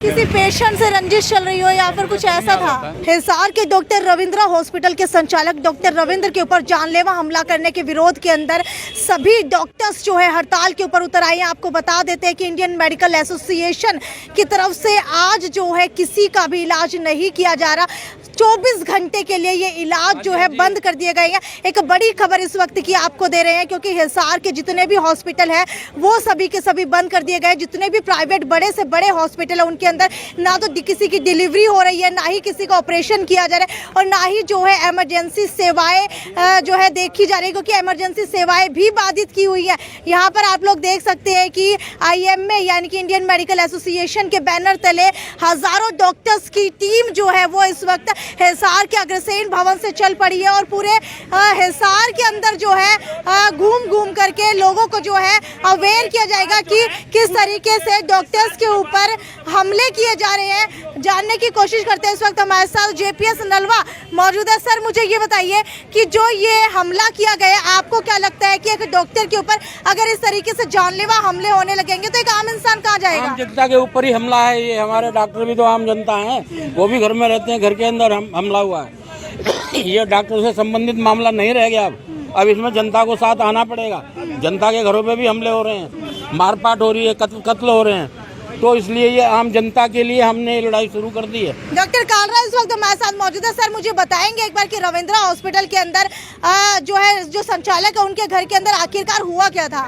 किसी पेशेंट से रंजिश चल रही हो या फिर कुछ ऐसा था? हिसार के डॉक्टर रविंद्र हॉस्पिटल के संचालक डॉक्टर रविंद्र के ऊपर जानलेवा हमला करने के विरोध के अंदर सभी डॉक्टर्स जो है हड़ताल के ऊपर उतर आए हैं। आपको बता देते हैं कि इंडियन मेडिकल एसोसिएशन की तरफ से आज जो है किसी का भी इलाज नहीं किया जा रहा। 24 घंटे के लिए ये इलाज जो है बंद कर दिए गए हैं। एक बड़ी खबर इस वक्त की आपको दे रहे हैं क्योंकि हिसार के जितने भी हॉस्पिटल है वो सभी के सभी बंद कर दिए गए। जितने भी प्राइवेट बड़े से बड़े हॉस्पिटल है उनके अंदर ना तो किसी की डिलीवरी हो रही है, ना ही किसी का ऑपरेशन किया जा रहा है और ना ही जो है इमरजेंसी सेवाएं जो है देखी जा रही है क्योंकि इमरजेंसी सेवाएं भी बाधित की हुई है। यहाँ पर आप लोग देख सकते हैं कि IMA यानी कि इंडियन मेडिकल एसोसिएशन के बैनर तले हजारों डॉक्टर्स की टीम जो है वो इस वक्त हिसार के अग्रसेन भवन से चल पड़ी है और पूरे हिसार के अंदर जो है घूम घूम करके लोगों को जो है अवेयर किया जाएगा कि किस तरीके से डॉक्टर्स के ऊपर हमले किए जा रहे हैं। जानने की कोशिश करते हैं इस वक्त हमारे साथ JPS नलवा मौजूद है। सर मुझे ये बताइए कि जो ये हमला किया गया आपको क्या लगता है कि एक डॉक्टर के ऊपर अगर इस तरीके से जानलेवा हमले होने लगेंगे तो एक आम इंसान कहाँ जाएगा? आम जनता के ऊपर ही हमला है। ये हमारे डॉक्टर भी तो आम जनता है, वो भी घर में रहते हैं, घर के अंदर हमला हुआ है। ये डॉक्टर से संबंधित मामला नहीं रह गया। अब इसमें जनता को साथ आना पड़ेगा। जनता के घरों पे भी हमले हो रहे हैं, मारपाट हो रही है, कत्ल हो रहे हैं, तो इसलिए ये आम जनता के लिए हमने लड़ाई शुरू कर दी है। डॉक्टर कालरा इस वक्त हमारे साथ मौजूद है। सर मुझे बताएंगे एक बार कि रविंद्र हॉस्पिटल के अंदर जो संचालक है उनके घर के अंदर आखिरकार हुआ क्या था?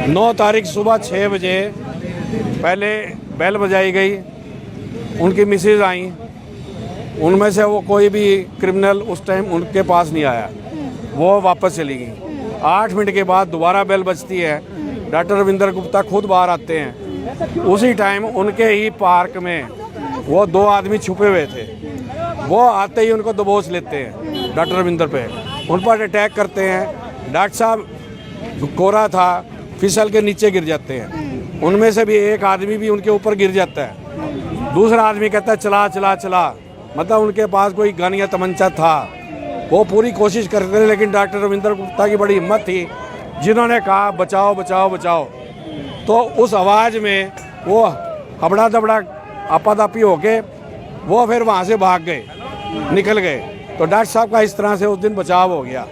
9 तारीख सुबह 6 बजे पहले बेल बजाई गई, उनकी मिसेज आई, उनमें से वो कोई भी क्रिमिनल उस टाइम उनके पास नहीं आया, वो वापस चली गई। 8 मिनट के बाद दोबारा बेल बजती है, डॉक्टर रविंद्र गुप्ता खुद बाहर आते हैं। उसी टाइम उनके ही पार्क में वो 2 आदमी छुपे हुए थे, वो आते ही उनको दबोच लेते हैं, डॉक्टर रविंद्र पे उन पर अटैक करते हैं। डॉक्टर साहब कोरा था, फिसल के नीचे गिर जाते हैं। उनमें से भी एक आदमी भी उनके ऊपर गिर जाता है। दूसरा आदमी कहता है चला चला चला, मतलब उनके पास कोई गन या तमंचा था। वो पूरी कोशिश करते थे लेकिन डॉक्टर रविंद्र गुप्ता की बड़ी हिम्मत थी, जिन्होंने कहा बचाओ बचाओ बचाओ। तो उस आवाज़ में वो हबड़ा दबड़ा आपादापी होके वो फिर वहाँ से भाग गए, निकल गए। तो डॉक्टर साहब का इस तरह से उस दिन बचाव हो गया।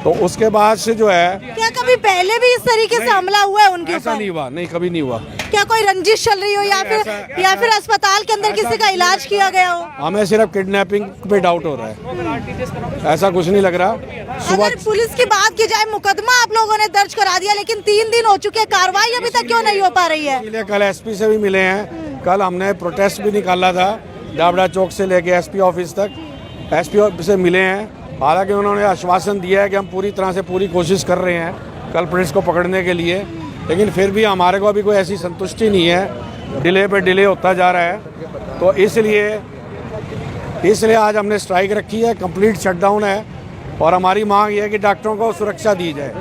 तो उसके बाद से जो है, क्या कभी पहले भी इस तरीके से हमला हुआ है उनके ऊपर? ऐसा नहीं हुआ, नहीं कभी नहीं हुआ। क्या कोई रंजिश चल रही हो या फिर अस्पताल के अंदर किसी का इलाज किया गया हो? हमें सिर्फ किडनैपिंग पे डाउट हो रहा है, ऐसा कुछ नहीं लग रहा। अगर पुलिस की बात की जाए, मुकदमा आप लोगों ने दर्ज करा दिया लेकिन 3 दिन हो चुके हैं, कार्रवाई अभी तक क्यों नहीं हो पा रही है? इसलिए कल SP से भी मिले हैं। कल हमने प्रोटेस्ट भी निकाला था, डाबड़ा चौक से लेके SP ऑफिस तक। SP से मिले हैं, हालांकि उन्होंने आश्वासन दिया है कि हम पूरी तरह से पूरी कोशिश कर रहे हैं कल्प्रिट्स को पकड़ने के लिए, लेकिन फिर भी हमारे को अभी कोई ऐसी संतुष्टि नहीं है, डिले पे डिले होता जा रहा है। तो इसलिए आज हमने स्ट्राइक रखी है, कंप्लीट शटडाउन है और हमारी मांग ये है कि डॉक्टरों को सुरक्षा दी जाए।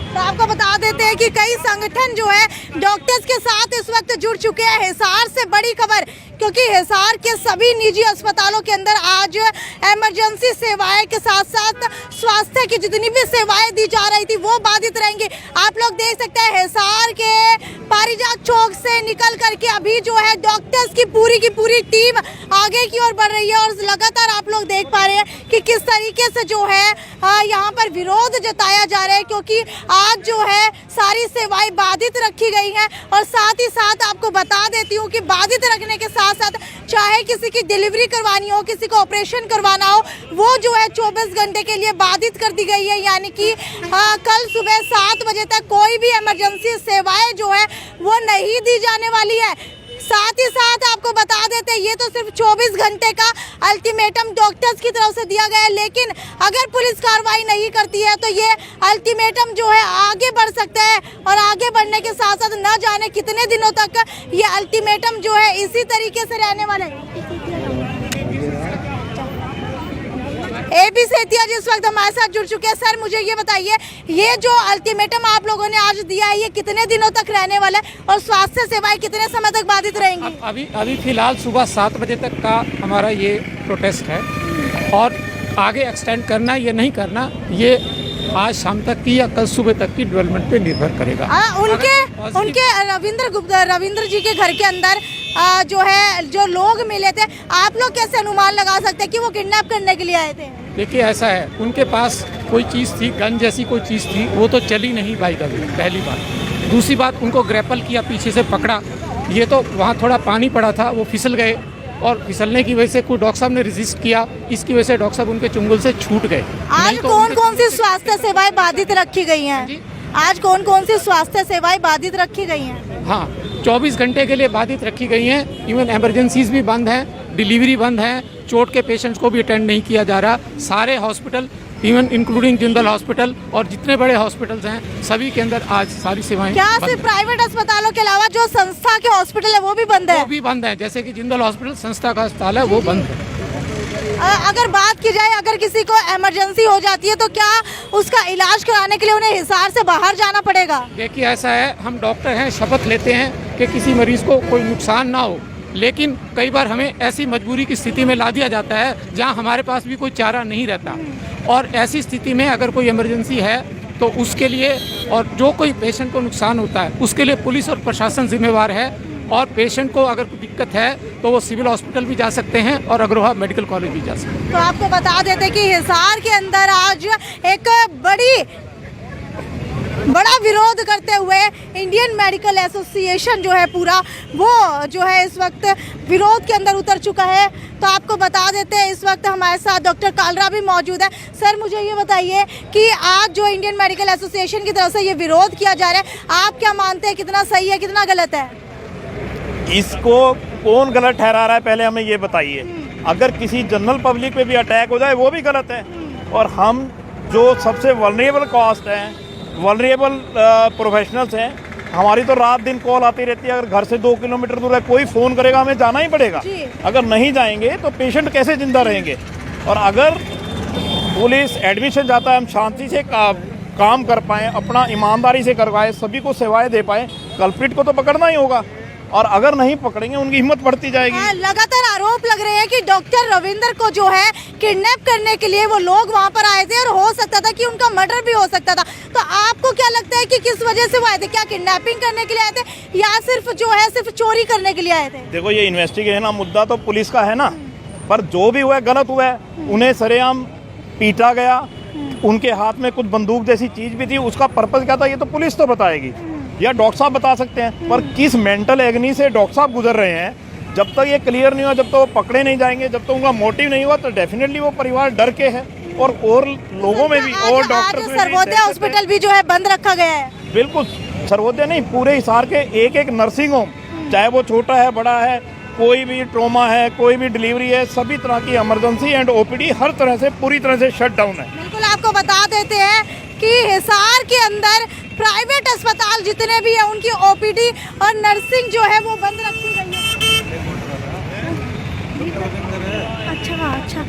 तो आपको बता देते हैं कि कई संगठन जो है डॉक्टर्स के साथ इस वक्त जुड़ चुके हैं। हिसार से बड़ी खबर, क्योंकि हिसार के सभी निजी अस्पतालों के अंदर आज इमरजेंसी सेवाएं के साथ साथ स्वास्थ्य की जितनी भी सेवाएं दी जा रही थी वो बाधित रहेंगी। आप लोग देख सकते हैं हिसार के पारिजात चौक से निकल करके अभी जो है डॉक्टर्स की पूरी टीम आगे की ओर बढ़ रही है और लगातार आप लोग देख पा रहे हैं कि किस तरीके से जो है यहाँ पर विरोध जताया जा रहा है, क्योंकि आज जो है सारी सेवाएं बाधित रखी गई हैं। और साथ ही साथ आपको बता देती हूँ कि बाधित रखने के साथ साथ चाहे किसी की डिलीवरी करवानी हो, किसी को ऑपरेशन करवाना हो, वो जो है 24 घंटे के लिए बाधित कर दी गई है। यानी कि कल सुबह 7 बजे तक कोई भी इमरजेंसी सेवाएं जो है वो नहीं दी जाने वाली है। साथ ही साथ आपको बता देते हैं ये तो सिर्फ 24 घंटे का अल्टीमेटम डॉक्टर्स की तरफ से दिया गया है, लेकिन अगर पुलिस कार्रवाई नहीं करती है तो ये अल्टीमेटम जो है आगे बढ़ सकता है और आगे बढ़ने के साथ साथ न जाने कितने दिनों तक ये अल्टीमेटम जो है इसी तरीके से रहने वाले हैं। AB सेतिया जी इस वक्त हमारे साथ जुड़ चुके हैं। सर मुझे ये बताइए, ये जो अल्टीमेटम आप लोगों ने आज दिया है ये कितने दिनों तक रहने वाला है और स्वास्थ्य सेवाएं कितने समय तक बाधित रहेंगी? अभी फिलहाल सुबह 7 बजे तक का हमारा ये प्रोटेस्ट है और आगे एक्सटेंड करना ये नहीं करना, ये आज शाम तक की या कल सुबह तक की डेवलपमेंट पे निर्भर करेगा। उनके रविंद्र जी के घर के अंदर जो है जो लोग मिले थे, आप लोग कैसे अनुमान लगा सकते हैं कि वो किडनैप करने के लिए आए थे? देखिए ऐसा है, उनके पास कोई चीज़ थी, गन जैसी कोई चीज़ थी, वो तो चली नहीं बाई द वे, पहली बात। दूसरी बात, उनको ग्रैपल किया, पीछे से पकड़ा, ये तो वहाँ थोड़ा पानी पड़ा था, वो फिसल गए और फिसलने की वजह से कोई डॉक्टर साहब ने रेजिस्ट किया, इसकी वजह से डॉक्टर साहब उनके चुंगल से छूट गए। आज कौन कौन सी स्वास्थ्य सेवाएं बाधित रखी गई हैं? आज कौन कौन सी स्वास्थ्य सेवाएं बाधित रखी गई हैं? हाँ, 24 घंटे के लिए बाधित रखी गई हैं। इवन एमरजेंसीज भी बंद हैं, डिलीवरी बंद है, चोट के पेशेंट्स को भी अटेंड नहीं किया जा रहा। सारे hospital, even including Jindal hospital और जितने बड़े हॉस्पिटल्स हैं, सभी के अंदर आज सारी सेवाएं क्या सिर्फ प्राइवेट अस्पतालों के अलावा जो संस्था के हॉस्पिटल है वो भी बंद है? वो भी बंद है, जैसे कि जिंदल हॉस्पिटल संस्था का अस्पताल है, वो बंद है। अगर बात की जाए, अगर किसी को इमरजेंसी हो जाती है तो क्या उसका इलाज कराने के लिए उन्हें हिसार से बाहर जाना पड़ेगा? देखिए ऐसा है, हम डॉक्टर हैं, शपथ लेते हैं कि किसी मरीज को कोई नुकसान ना हो, लेकिन कई बार हमें ऐसी मजबूरी की स्थिति में ला दिया जाता है जहां हमारे पास भी कोई चारा नहीं रहता, और ऐसी स्थिति में अगर कोई इमरजेंसी है तो उसके लिए, और जो कोई पेशेंट को नुकसान होता है उसके लिए पुलिस और प्रशासन जिम्मेवार है। और पेशेंट को अगर कोई दिक्कत है तो वो सिविल हॉस्पिटल भी जा सकते हैं और अग्रोहा मेडिकल कॉलेज भी जा सकते हैं। तो आपको बता देते कि हिसार के अंदर आज एक बड़ा विरोध करते हुए इंडियन मेडिकल एसोसिएशन जो है पूरा वो जो है इस वक्त विरोध के अंदर उतर चुका है। तो आपको बता देते हैं इस वक्त हमारे साथ डॉक्टर कालरा भी मौजूद है। सर, मुझे ये बताइए कि आज जो इंडियन मेडिकल एसोसिएशन की तरफ से ये विरोध किया जा रहा है, आप क्या मानते हैं, कितना सही है, कितना गलत है? इसको कौन गलत ठहरा रहा है, पहले हमें ये बताइए। अगर किसी जनरल पब्लिक पे भी अटैक हो जाए वो भी गलत है, और हम जो सबसे वल्नरेबल कास्ट हैं, वल्नरेबल प्रोफेशनल्स हैं, हमारी तो रात दिन कॉल आती रहती है। अगर घर से 2 किलोमीटर दूर है, कोई फ़ोन करेगा, हमें जाना ही पड़ेगा। अगर नहीं जाएंगे तो पेशेंट कैसे जिंदा रहेंगे? और अगर पुलिस एडमिशन जाता है, हम शांति से काम कर पाएँ, अपना ईमानदारी से करवाएं, सभी को सेवाएं दे पाएँ, कल्प्रिट को तो पकड़ना ही होगा, और अगर नहीं पकड़ेंगे उनकी हिम्मत बढ़ती जाएगी। लगातार आरोप लग रहे हैं कि डॉक्टर रविंद्र को जो है किडनैप करने के लिए वो लोग वहां पर आए थे, और हो सकता था कि उनका मर्डर भी हो सकता था। तो आपको क्या लगता है कि किस वजह से वो आए थे? क्या किडनैपिंग करने के लिए आए थे या सिर्फ जो है सिर्फ चोरी करने के लिए आए थे? देखो, ये इन्वेस्टिगेशन ना, मुद्दा तो पुलिस का है ना, पर जो भी हुआ है गलत हुआ है। उन्हें सरेआम पीटा गया, उनके हाथ में कुछ बंदूक जैसी चीज भी थी, उसका पर्पज क्या था ये तो पुलिस तो बताएगी या डॉक्टर साहब बता सकते हैं। पर किस मेंटल एगनी से डॉक्टर साहब गुजर रहे हैं, जब तक ये क्लियर नहीं हुआ, जब तक वो पकड़े नहीं जाएंगे, जब तक उनका मोटिव नहीं हुआ, तो डेफिनेटली वो परिवार डर के है। और लोगों में भी, और डॉक्टर्स में भी, सर्वोदय हॉस्पिटल भी जो है बंद रखा गया है। बिल्कुल, सर्वोदय नहीं, पूरे हिसार के एक एक नर्सिंग होम, चाहे वो छोटा है बड़ा है, कोई भी ट्रोमा है, कोई भी डिलीवरी है, सभी तरह की इमरजेंसी एंड ओपीडी हर तरह से पूरी तरह से शट डाउन है। बिल्कुल, आपको बता देते हैं कि हिसार के अंदर प्राइवेट अस्पताल जितने भी है उनकी ओपीडी और नर्सिंग जो है वो बंद रखी गई है। अच्छा,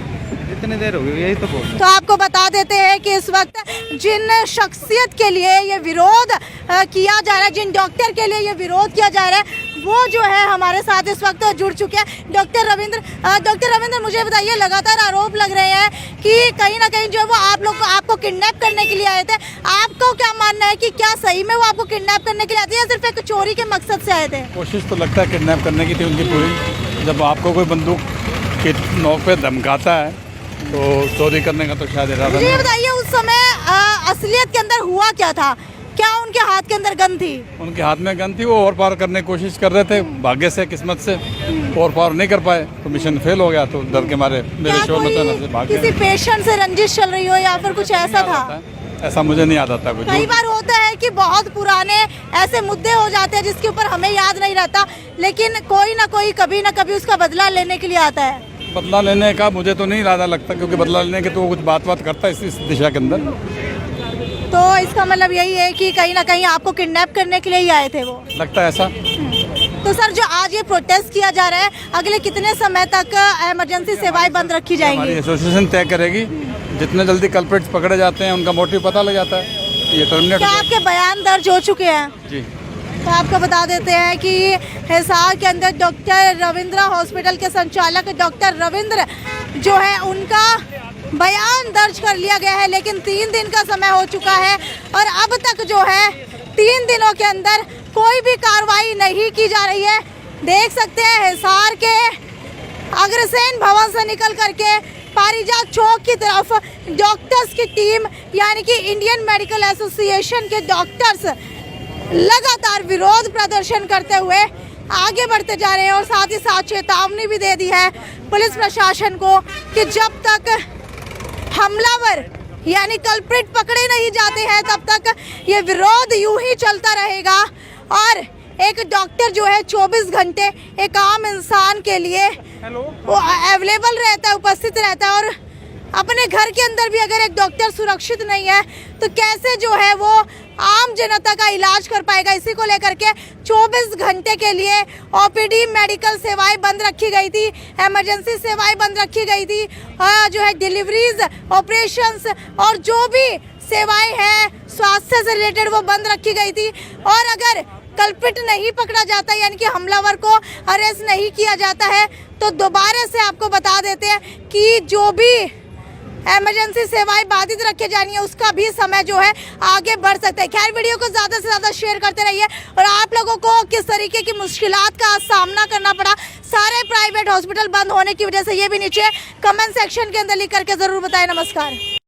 इतनी देर हो गई, यही तो बोल। तो आपको बता देते हैं कि इस वक्त जिन शख्सियत के लिए ये विरोध किया जा रहा है, जिन डॉक्टर के लिए ये विरोध किया जा रहा है, वो जो है हमारे साथ इस वक्त जुड़ चुके हैं। डॉक्टर रविंद्र, मुझे बताइए, लगातार आरोप लग रहे हैं कि कहीं ना कहीं जो है वो आप लोग आपको किडनैप करने के लिए आए थे। आपको क्या मानना है कि क्या सही में वो आपको किडनैप करने के लिए आए थे या सिर्फ एक चोरी के मकसद से आए थे? कोशिश तो लगता है किडनैप करने की थी उनकी पूरी। जब आपको कोई बंदूक के नोक पे धमकाता है तो चोरी करने का तो शायद इरादा मुझे बताइए, उस समय असलियत के अंदर हुआ क्या था? क्या उनके हाथ के अंदर गन थी? उनके हाथ में गन थी, वो और पार करने की कोशिश कर रहे थे। भाग्य से, किस्मत से और पार नहीं कर पाए तो मिशन फेल हो गया। तो डर के मारे मेरे शोर में से भाग गए। किसी पेशेंट से रंजिश चल रही हो या फिर कुछ ऐसा था? ऐसा मुझे नहीं याद आता। कई बार होता है कि बहुत पुराने ऐसे मुद्दे हो जाते हैं जिसके ऊपर हमें याद नहीं रहता, लेकिन कोई ना कोई कभी ना कभी उसका बदला लेने के लिए आता है। बदला लेने का मुझे तो नहीं इरादा लगता, क्योंकि बदला लेने के तो कुछ बात करता है इस दिशा के अंदर। तो इसका मतलब यही है कि कहीं ना कहीं आपको किडनैप करने के लिए ही आए थे वो, लगता है ऐसा। तो सर, जो आज ये प्रोटेस्ट किया जा रहा है, अगले कितने समय तक इमरजेंसी सेवाएं बंद रखी जाएंगी? हमारी एसोसिएशन तय करेगी। जितने जल्दी कल्प्रिट्स पकड़े जाते हैं, उनका मोटिव पता लग जाता है, ये टर्मिनेट। क्या आपके बयान दर्ज हो चुके हैं? जी। तो आपको बता देते हैं कि हिसार के अंदर डॉक्टर रविंद्र हॉस्पिटल के संचालक डॉक्टर रविंद्र जो है उनका बयान दर्ज कर लिया गया है, लेकिन 3 दिन का समय हो चुका है और अब तक जो है 3 दिनों के अंदर कोई भी कार्रवाई नहीं की जा रही है। देख सकते हैं हिसार के अग्रसेन भवन से निकल करके पारिजात चौक की तरफ डॉक्टर्स की टीम यानी कि इंडियन मेडिकल एसोसिएशन के डॉक्टर्स लगातार विरोध प्रदर्शन करते हुए आगे बढ़ते जा रहे हैं और साथ ही साथ चेतावनी भी दे दी है पुलिस प्रशासन को कि जब तक हमलावर यानी कल्प्रिट पकड़े नहीं जाते हैं तब तक ये विरोध यूं ही चलता रहेगा। और एक डॉक्टर जो है 24 घंटे एक आम इंसान के लिए वो अवेलेबल रहता है, उपस्थित रहता है, और अपने घर के अंदर भी अगर एक डॉक्टर सुरक्षित नहीं है तो कैसे जो है वो आम जनता का इलाज कर पाएगा। इसी को लेकर के 24 घंटे के लिए ओपीडी मेडिकल सेवाएं बंद रखी गई थी, इमरजेंसी सेवाएं बंद रखी गई थी, जो है डिलीवरीज, ऑपरेशंस और जो भी सेवाएं हैं स्वास्थ्य से रिलेटेड वो बंद रखी गई थी। और अगर कल्प्रिट नहीं पकड़ा जाता यानी कि हमलावर को अरेस्ट नहीं किया जाता है तो दोबारा से आपको बता देते हैं कि जो भी इमरजेंसी सेवाएं बाधित रखे जानी है उसका भी समय जो है आगे बढ़ सकता है। खैर, वीडियो को ज़्यादा से ज़्यादा शेयर करते रहिए और आप लोगों को किस तरीके की मुश्किलात का सामना करना पड़ा सारे प्राइवेट हॉस्पिटल बंद होने की वजह से, ये भी नीचे कमेंट सेक्शन के अंदर लिख करके ज़रूर बताएं। नमस्कार।